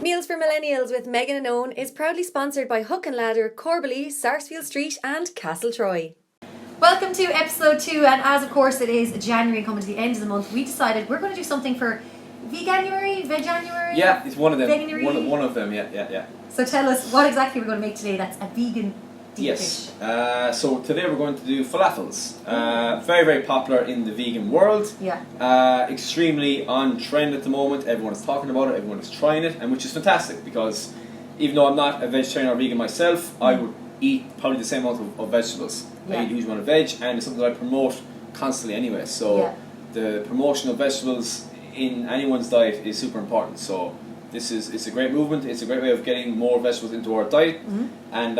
Meals for Millennials with Meghann and Eoin is proudly sponsored by Hook and Ladder, Corbally, Sarsfield Street and Castle Troy. Welcome to episode 2, and as of course it is January coming to the end of the month, we decided we're going to do something for Veganuary? Yeah, it's one of them. Veganuary? One of them, yeah. So tell us what exactly we're going to make today that's a vegan deep Yes. dish. So today we're going to do Falaffals. Very, very popular in the vegan world. Yeah. Extremely on trend at the moment. Everyone is talking about it, everyone is trying it, and which is fantastic because even though I'm not a vegetarian or vegan myself, I would eat probably the same amount of vegetables. Yeah. I eat a huge amount of veg, and it's something that I promote constantly anyway. So the promotion of vegetables in anyone's diet is super important. So it's a great movement. It's a great way of getting more vegetables into our diet, and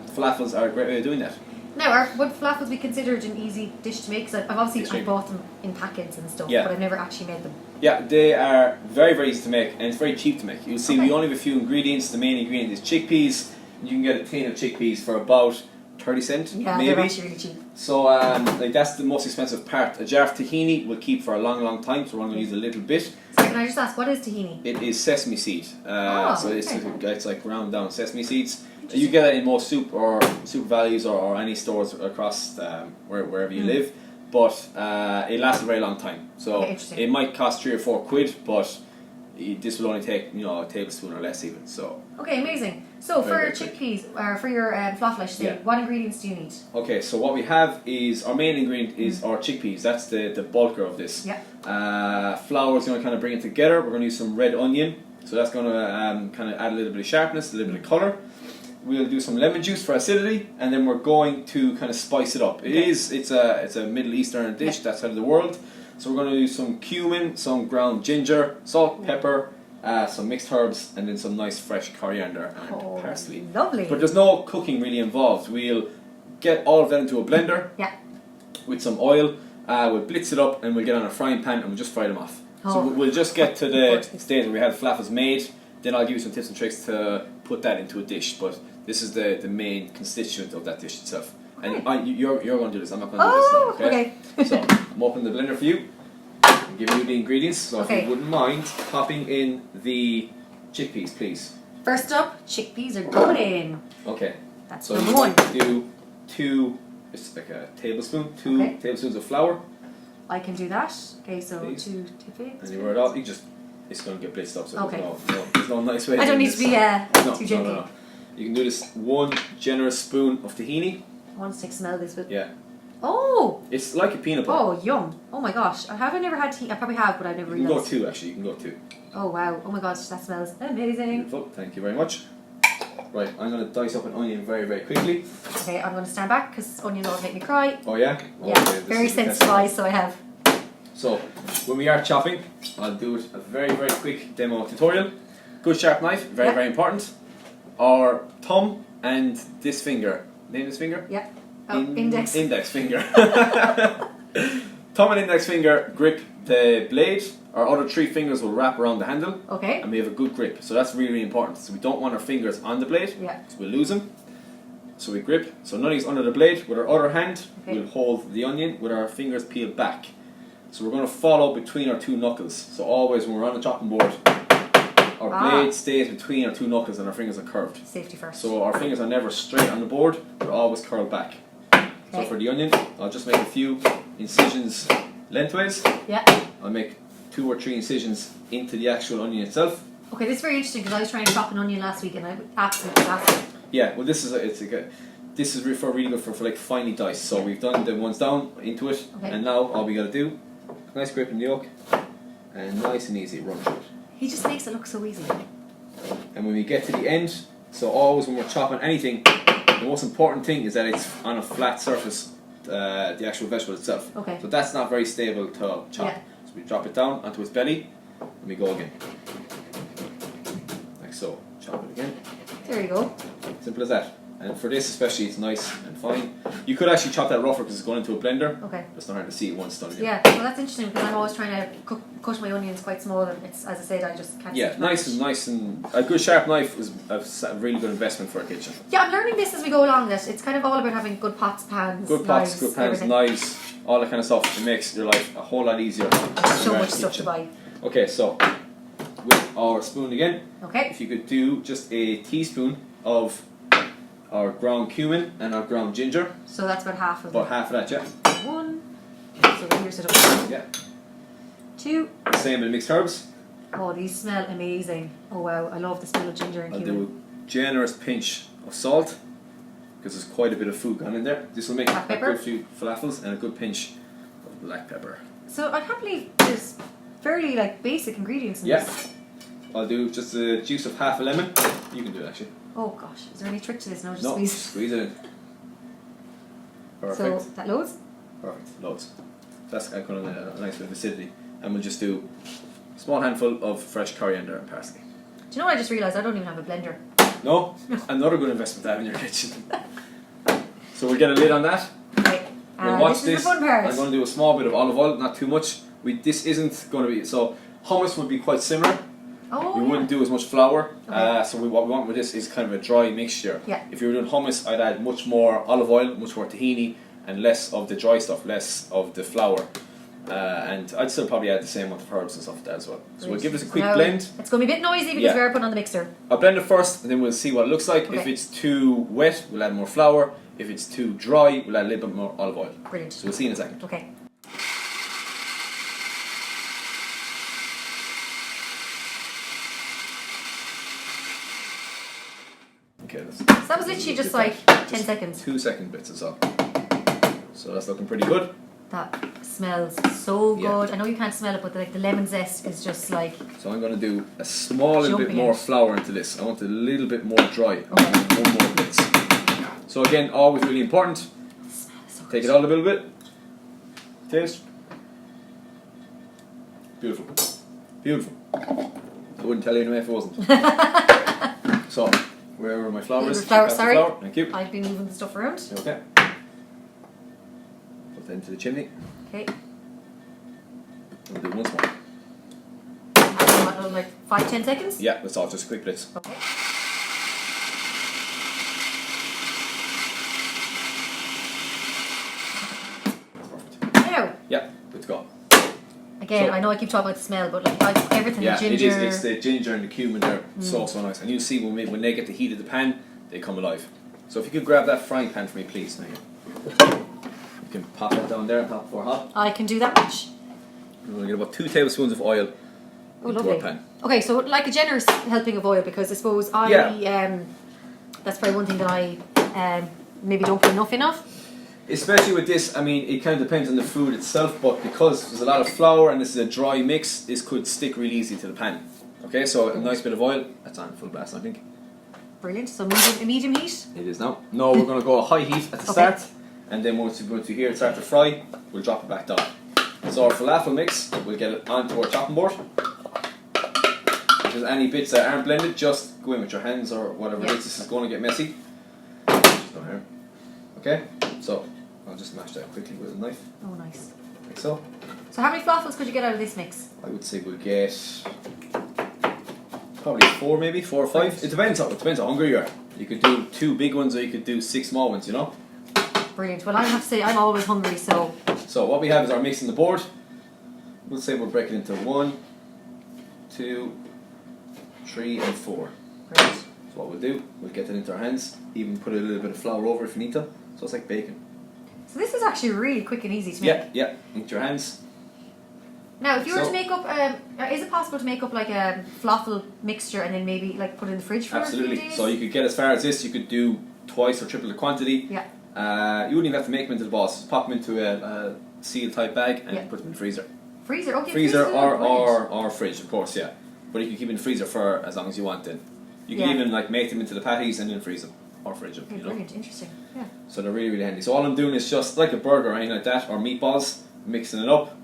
falafels are a great way of doing that. Now, would falafels be considered an easy dish to make? Because I've obviously bought them in packets and stuff, but I've never actually made them. Yeah, they are very, very easy to make, and it's very cheap to make. You'll see we only have a few ingredients. The main ingredient is chickpeas. You can get a tin of chickpeas for about 30 cents, yeah, maybe. They're actually really cheap. So that's the most expensive part. A jar of tahini will keep for a long, long time, so we're going to use a little bit. So can I just ask, what is tahini? It is sesame seed. So it's like ground down sesame seeds. You get it in most soup values or any stores across wherever you live, but it lasts a very long time. So it might cost 3 or 4 quid, but this will only take a tablespoon or less even. So okay, amazing. So for chickpeas or for your falafel, I should say, what ingredients do you need? Okay, so what we have is our main ingredient is our chickpeas. That's the bulker of this. Yeah. Flour is going to kind of bring it together. We're going to use some red onion, so that's going to kind of add a little bit of sharpness, a little bit of colour. We'll do some lemon juice for acidity, and then we're going to kind of spice it up. It's a Middle Eastern dish, that side of the world. So we're going to do some cumin, some ground ginger, salt, pepper, some mixed herbs, and then some nice fresh coriander and parsley. Lovely. But there's no cooking really involved. We'll get all of that into a blender with some oil. We'll blitz it up, and we'll get on a frying pan, and we'll just fry them off. So we'll just get to the stage where we have falafels made. Then I'll give you some tips and tricks to put that into a dish. But this is the main constituent of that dish itself. And you're going to do this. I'm not going to do this now, okay? So I'm opening the blender for you. I'm giving you the ingredients. So if you wouldn't mind popping in the chickpeas, please. First up, chickpeas are going in. Okay. That's so number one. Do 2, it's like a tablespoon, 2 tablespoons of flour. I can do that. Okay, so 2 tablespoons. And you roll it out. It's going to get blitzed up. So there's no nice way. I don't need to be too gentle. No. You can do this 1 generous spoon of tahini. I want to smell this bit. Yeah. Oh! It's like a peanut butter. Oh, yum. Oh my gosh. Have I never had tahini? I probably have, but I've never realised. You can go 2 actually. You can go 2. Oh wow. Oh my gosh, that smells amazing. Beautiful. Thank you very much. Right, I'm going to dice up an onion very, very quickly. Okay, I'm going to stand back because onions always make me cry. Oh yeah? Yeah, very sensitive eyes, so I have. So, when we are chopping, I'll do it a very, very quick demo tutorial. Good sharp knife, very, very important. Our thumb and this finger. Name this finger? Yeah. Index. Index finger. Thumb and index finger grip the blade. Our other 3 fingers will wrap around the handle. Okay. And we have a good grip. So that's really, really important. So we don't want our fingers on the blade. Yeah. So we'll lose them. So we grip. So nothing's under the blade. With our other hand, we'll hold the onion with our fingers peeled back. So we're going to follow between our 2 knuckles. So always when we're on the chopping board, our blade stays between our 2 knuckles and our fingers are curved. Safety first. So our fingers are never straight on the board, they're always curled back. So for the onion, I'll just make a few incisions lengthways. Yeah. I'll make 2 or 3 incisions into the actual onion itself. Okay, this is very interesting because I was trying to chop an onion last week and I absolutely lost it. Yeah, well this is really good for like finely diced. So we've done the ones down into it, and now all we got to do, nice grip in the yolk, and nice and easy run through it. He just makes it look so easy. And when we get to the end, so always when we're chopping anything, the most important thing is that it's on a flat surface, the actual vegetable itself. Okay. So that's not very stable to chop. Yeah. So we drop it down onto its belly, and we go again. Like so. Chop it again. There you go. Simple as that. And for this especially, it's nice and fine. You could actually chop that rougher because it's going into a blender. Okay. It's not hard to see it once done again. Yeah, well that's interesting because I'm always trying to cut my onions quite small, and it's, as I said, I just can't. Yeah, nice and a good sharp knife is a really good investment for a kitchen. Yeah, I'm learning this as we go along. That it's kind of all about having good pots, pans, good pans, knives, all that kind of stuff. It makes your life a whole lot easier. So much stuff to buy. Okay, so with our spoon again. Okay. If you could do just a teaspoon of our ground cumin and our ground ginger. So that's about half of About half of that, yeah. 1. So here's it up. Yeah. 2. Same with mixed herbs. Oh, these smell amazing. Oh wow, I love the smell of ginger and I'll cumin. do a generous pinch of salt because there's quite a bit of food gone in there. This will make Black a pepper. good few falafels and a good pinch of black pepper. So I can't believe there's fairly like basic ingredients in Yeah. this. I'll do just the juice of half a lemon. You can do it actually. Oh gosh, is there any trick to this? No, just No, squeeze. squeeze it in. Perfect. So that loads? Perfect. Loads. That's kind of a nice bit of acidity. And we'll just do a small handful of fresh coriander and parsley. Do you know what I just realised? I don't even have a blender. No? Another good investment to have in your kitchen. So we'll get a lid on that. Okay. We'll watch this is the fun part. I'm going to do a small bit of olive oil, not too much. This isn't going to be... So hummus would be quite similar. Oh, We yeah. wouldn't do as much flour. Okay. So what we want with this is kind of a dry mixture. Yeah. If you were doing hummus, I'd add much more olive oil, much more tahini, and less of the dry stuff, less of the flour. And I'd still probably add the same amount of herbs and stuff like that as well. So we'll give this a quick Now, blend. It's going to be a bit noisy because Yeah. we are putting on the mixer. I'll blend it first, and then we'll see what it looks like. Okay. If it's too wet, we'll add more flour. If it's too dry, we'll add a little bit more olive oil. Brilliant. So we'll see in a second. Okay. Okay, that's So that was literally just like 10 seconds. 2-second bits is all. So that's looking pretty good. That smells so Yeah. good. I know you can't smell it, but the lemonzest is just like... So I'm going to do a small little bit Jumping more out. flour into this. I want it a little bit more dry. Okay. One more blitz. So again, always really important. The smell is so Take good. it out a little bit. Taste. Beautiful. Beautiful. I wouldn't tell you anyway if it wasn't. So, wherever my flour is. Flour, pass the sorry. flour. Thank you. I've been moving the stuff around. Okay. Put that into the chimney. Okay. We'll do it once more. Like 5-10 seconds? Yeah, that's all. Just a quick blitz. Okay. Perfect. Now, Yeah, good to go. again, So- I know I keep talking about the smell, but like everything, Yeah, the ginger... it is. It's the ginger and the cumin there. So nice. And you see when they get the heat of the pan, they come alive. So if you could grab that frying pan for me, please, Meghann. You can pop that down there and pop it for hot. I can do that much. We're going to get about 2 tablespoons of oil Oh, into lovely. our pan. Okay, so like a generous helping of oil, because I suppose that's probably one thing that I maybe don't put enough in of. Especially with this, I mean, it kind of depends on the food itself, but because there's a lot of flour and this is a dry mix, this could stick really easy to the pan. Okay, so a nice bit of oil. That's on full blast, I think. Brilliant. So medium heat. It is now. No, we're going to go a high heat at the Okay. start, and then once we go to here and start to fry, we'll drop it back down. So our falafel mix, we'll get it onto our chopping board. If there's any bits that aren't blended, just go in with your hands or whatever it is. This is going to get messy. Just go here. Okay, so I'll just mash that quickly with a knife, Oh, nice. like so. So how many falafels could you get out of this mix? I would say we'll get probably 4, maybe 4 or 5. It depends how hungry you are. You could do 2 big ones, or you could do 6 small ones. You know. Brilliant. Well, I have to say I'm always hungry, so So what we have is our mix on the board. We'll say we'll break it into 1, 2, 3 and 4. great. So what we'll do, we'll get it into our hands, even put a little bit of flour over if you need to. So it's like bacon. So this is actually really quick and easy to make. Yeah, into your hands. Now, if you were So- to make up, is it possible to make up like a falafel mixture and then maybe like put it in the fridge for a Absolutely. few days? So you could get as far as this, you could do twice or triple the quantity. Yeah. You wouldn't even have to make them into the balls. Just pop them into a seal type bag and Yeah. put them in the freezer. Freezer. Okay. Freezer or, brilliant. or fridge, of course, yeah. But you can keep them in the freezer for as long as you want then. You can Yeah. even like make them into the patties and then freeze them. Or fridge them, Okay, you know. brilliant. Interesting. Yeah. So they're really, really handy. So all I'm doing is just like a burger or anything like that, or meatballs, mixing it up,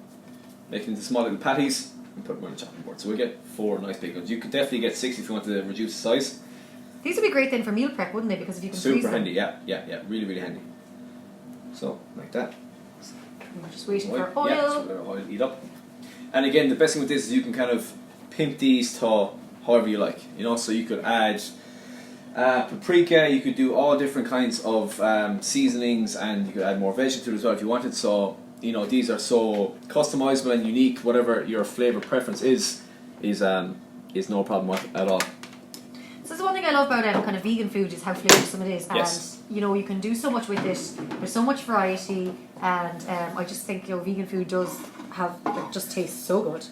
making into small little patties, and put them on the chopping board. So we'll get 4 nice big ones. You could definitely get 6 if you want to reduce the size. These would be great then for meal prep, wouldn't they? Because if you can freeze Super them. handy, yeah, really, really handy. So, like that. We're just waiting Oil. for oil. Yeah, so let our oil heat up. And again, the best thing with this is you can kind of pimp these to however you like. You know, so you could add paprika, you could do all different kinds of seasonings, and you could add more veggies to it as well if you wanted. So, you know, these are so customizable and unique. Whatever your flavor preference is is no problem at all. So that's one thing I love about kind of vegan food is how flavoursome it is, Yes. and you can do so much with it. There's so much variety, and I just think vegan food just tastes so good.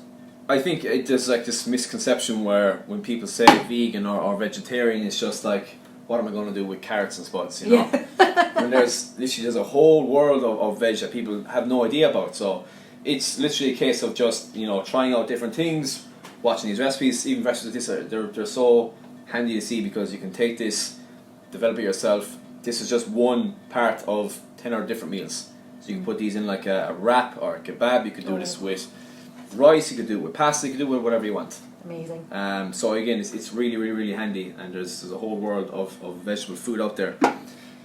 I think there's like this misconception where when people say vegan or vegetarian, it's just like, what am I going to do with carrots and spuds, And there's a whole world of veg that people have no idea about. So it's literally a case of just trying out different things, watching these recipes. Even recipes like this they're so handy to see because you can take this, develop it yourself. This is just one part of 10 other different meals. So you can put these in like a wrap or a kebab. You could do this with rice, you could do it with pasta, you could do it with whatever you want. Amazing. So again, it's really, really, really handy, and there's a whole world of vegetable food out there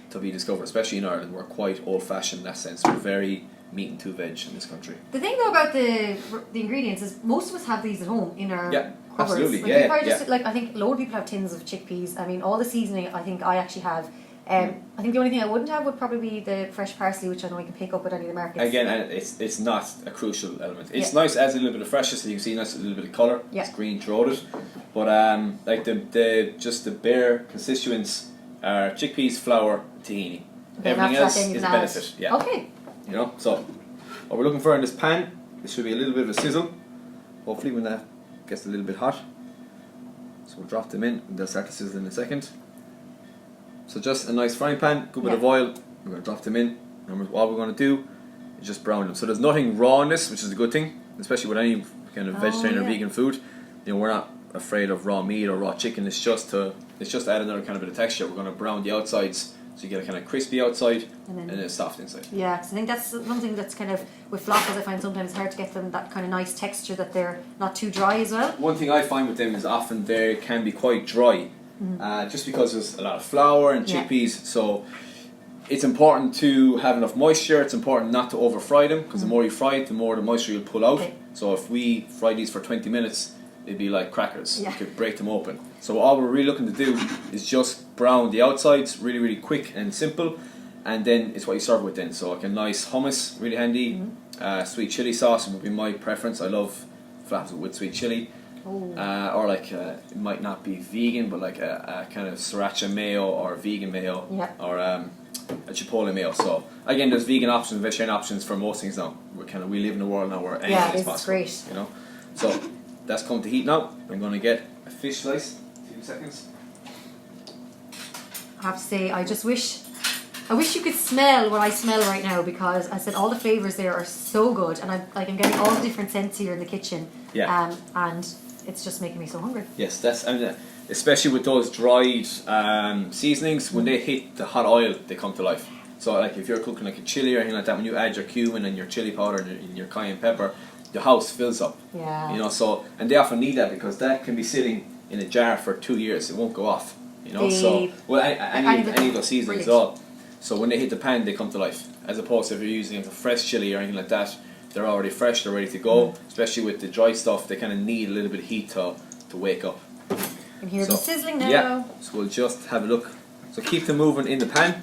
to be discovered, especially in Ireland. We're quite old-fashioned in that sense. We're very meat and two veg in this country. The thing though about the ingredients is most of us have these at home in our cupboards. Absolutely. I think a load of people have tins of chickpeas. I mean, all the seasoning I think I actually have. I think the only thing I wouldn't have would probably be the fresh parsley, which I know you can pick up at any of the markets. Again, it's not a crucial element. It's nice, it adds a little bit of freshness, so you can see a little bit of colour. Yeah. It's green throughout it. But like the bare constituents are chickpeas, flour, tahini. Everything else is a benefit. Yeah. Okay. So what we're looking for in this pan, this should be a little bit of a sizzle. Hopefully when that gets a little bit hot. So we'll drop them in and they'll start to sizzle in a second. So just a nice frying pan, good bit of oil, we're going to drop them in, and all we're going to do is just brown them. So there's nothing raw in this, which is a good thing, especially with any kind of vegetarian or vegan food. We're not afraid of raw meat or raw chicken, it's just to add another kind of bit of texture. We're going to brown the outsides, so you get a kind of crispy outside, and then soft inside. Yeah, because I think that's something that's kind of, with falaffals I find sometimes it's hard to get them that kind of nice texture, that they're not too dry as well. One thing I find with them is often they can be quite dry. Just because there's a lot of flour and chickpeas, so it's important to have enough moisture. It's important not to over fry them, because the more you fry it, the more the moisture you'll pull out. Okay. So if we fry these for 20 minutes, it'd be like crackers. You could break them open. So all we're really looking to do is just brown the outsides, really, really quick and simple, and then it's what you serve with then. So like a nice hummus, really handy. Sweet chili sauce would be my preference. I love flaps with sweet chili. Or like it might not be vegan, but like a kind of sriracha mayo or vegan mayo, or a chipotle mayo. So again, there's vegan options, vegetarian options for most things now. We live in a world now where anything is possible. Great. So that's come to heat now. I'm going to get a fish slice. 2 seconds. I have to say, I wish you could smell what I smell right now, because I said all the flavours there are so good, and I'm getting all the different scents here in the kitchen. Yeah. And it's just making me so hungry. Yes, especially with those dried seasonings, when they hit the hot oil, they come to life. So like if you're cooking like a chili or anything like that, when you add your cumin and your chili powder and your cayenne pepper, the house fills up. Yeah. So, and they often need that, because that can be sitting in a jar for 2 years. It won't go off. Any of those seasonings at all. So when they hit the pan, they come to life. As opposed to if you're using a fresh chili or anything like that, they're already fresh, they're ready to go. Especially with the dry stuff, they kind of need a little bit of heat to wake up. And here's the sizzling now. Yeah, so we'll just have a look. So keep them moving in the pan.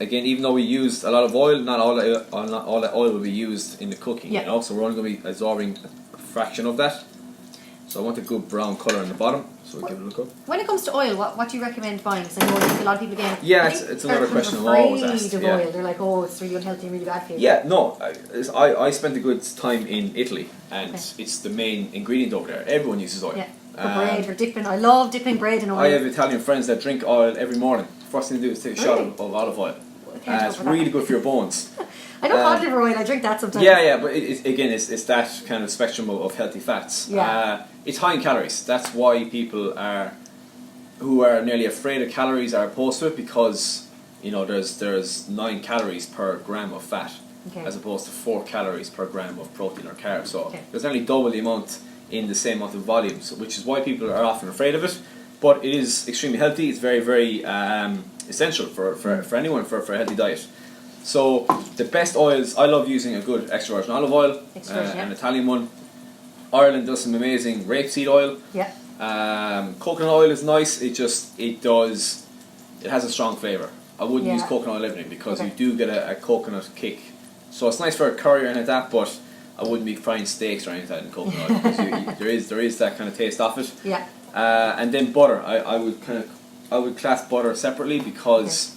Again, even though we used a lot of oil, not all that oil will be used in the cooking. So we're only going to be absorbing a fraction of that. So I want a good brown colour in the bottom. So we'll give it a look up. When it comes to oil, what do you recommend buying? Because I know a lot of people again. Yeah, it's another question I'm always asked. Oil. They're like, oh, it's really unhealthy and really bad for you. Yeah, no. I spent a good time in Italy, and it's the main ingredient over there. Everyone uses oil. Yeah, for bread or dipping. I love dipping bread in oil. I have Italian friends that drink oil every morning. First thing they do is take a shot of olive oil. It's really good for your bones. I know cod liver oil, I drink that sometimes. Yeah, but it's that kind of spectrum of healthy fats. Yeah. It's high in calories. That's why people who are nearly afraid of calories are opposed to it, because there's 9 calories per gram of fat, as opposed to 4 calories per gram of protein or carb. So there's only double the amount in the same amount of volume, which is why people are often afraid of it. But it is extremely healthy. It's very, very essential for anyone for a healthy diet. So the best oils, I love using a good extra virgin olive oil, an Italian one. Ireland does some amazing rapeseed oil. Yeah. Coconut oil is nice. It has a strong flavour. I wouldn't use coconut oil everything, because you do get a coconut kick. So it's nice for a curry or anything like that, but I wouldn't be frying steaks or anything like that in coconut oil. Because there is that kind of taste off it. Yeah. And then butter. I would class butter separately because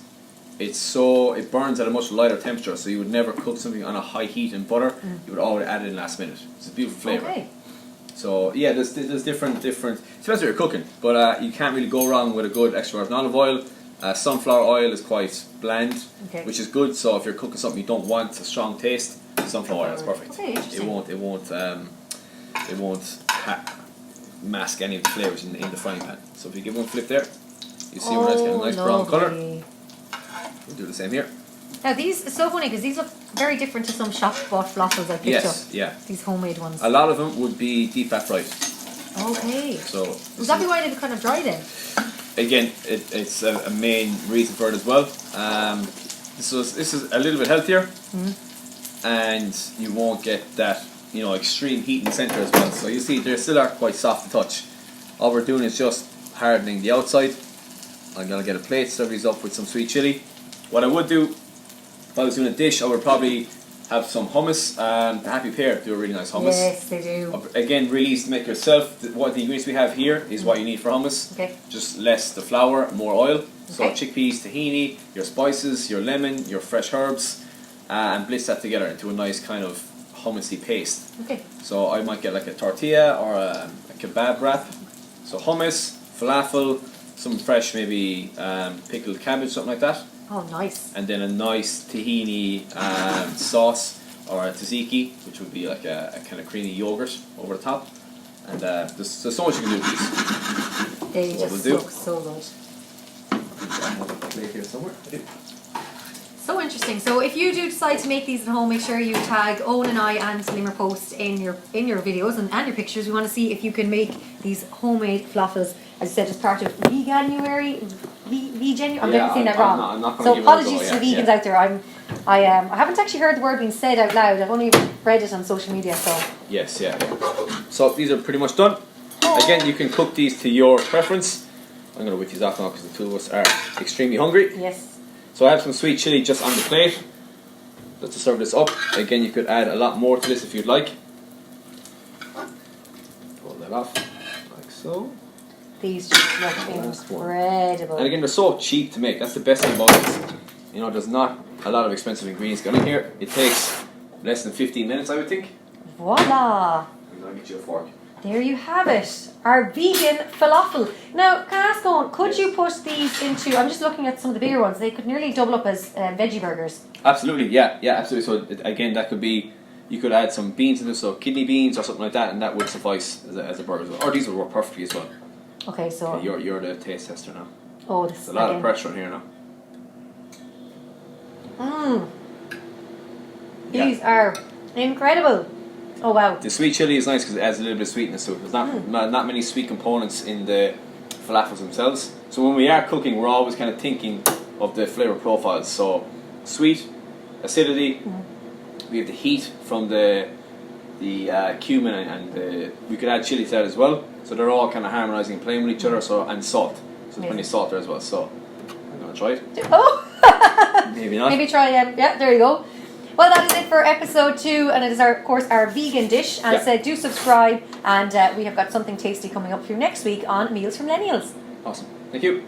it burns at a much lighter temperature. So you would never cook something on a high heat in butter. You would always add it in last minute. It's a beautiful flavour. Okay. So yeah, there's different. Depends what you're cooking, but you can't really go wrong with a good extra virgin olive oil. Sunflower oil is quite bland, which is good. So if you're cooking something you don't want a strong taste, sunflower oil is perfect. Okay, interesting. It won't mask any of the flavours in the frying pan. So if you give one flip there, you see where that's getting a nice brown colour. We'll do the same here. Now these are so funny because these look very different to some shop bought falaffles I picked up. Yeah. These homemade ones. A lot of them would be deep fat fried. Okay. So would that be why they're kind of dry then? Again, it's a main reason for it as well. This is a little bit healthier, and you won't get that extreme heat in the centre as well. So you see, they still are quite soft to touch. All we're doing is just hardening the outside. I'm gonna get a plate, serve these up with some sweet chilli. What I would do, if I was doing a dish, I would probably have some hummus. The Happy Pear do a really nice hummus. Yes, they do. Again, really easy to make yourself. What the ingredients we have here is what you need for hummus. Okay. Just less the flour, more oil. So Okay. chickpeas, tahini, your spices, your lemon, your fresh herbs, and blitz that together into a nice kind of hummusy paste. Okay. So I might get like a tortilla or a kebab wrap. So hummus, falafel, some fresh maybe pickled cabbage, something like that. Oh, nice. And then a nice tahini sauce or a tzatziki, which would be like a kind of creamy yogurt over the top. And there's so much you can do with these. They What just we'll do. look so good. I have a plate here somewhere. So interesting. So if you do decide to make these at home, make sure you tag Owen and I and Limerick Post in your videos and your pictures. We want to see if you can make these homemade falaffles, as I said, as part of Veganuary. Veganuary. I'm never saying that wrong. I'm not gonna So give it a go, apologies to vegans out there. I haven't actually heard the word being said out loud. I've only read it on social media. So Yes, yeah. So these are pretty much done. Again, you can cook these to your preference. I'm going to whip these off now because the two of us are extremely hungry. yes. So I have some sweet chilli just on the plate. Let's just serve this up. Again, you could add a lot more to this if you'd like. Pull that off, like so. These just look incredible. And again, they're so cheap to make. That's the best thing about this. There's not a lot of expensive ingredients going in here. It takes less than 15 minutes, I would think. Voila. I'm going to get you a fork. There you have it, our vegan falafel. Now, can I ask Owen, could you put these into, I'm just looking at some of the bigger ones, they could nearly double up as veggie burgers. Absolutely, yeah, absolutely. So again, that could be, you could add some beans in this, so kidney beans or something like that, and that would suffice as a burger as well. Or these would work perfectly as well. Okay, so... Okay, you're the taste tester now. Oh, this There's a lot of pressure on here now. These are incredible. Oh wow. The sweet chili is nice because it adds a little bit of sweetness to it. There's not many sweet components in the falafels themselves. So when we are cooking, we're always kind of thinking of the flavour profiles. So sweet, acidity, we have the heat from the cumin and we could add chili to that as well. So they're all kind of harmonising and playing with each other. So and salt. So there's plenty of salt there as well. So I'm going to try it. Oh! Maybe not. Maybe try, yeah, there you go. Well, that is it for episode 2, and it is, of course, our vegan dish. And I said, do subscribe, and we have got something tasty coming up for you next week on Meals from Millennials. Awesome. Thank you.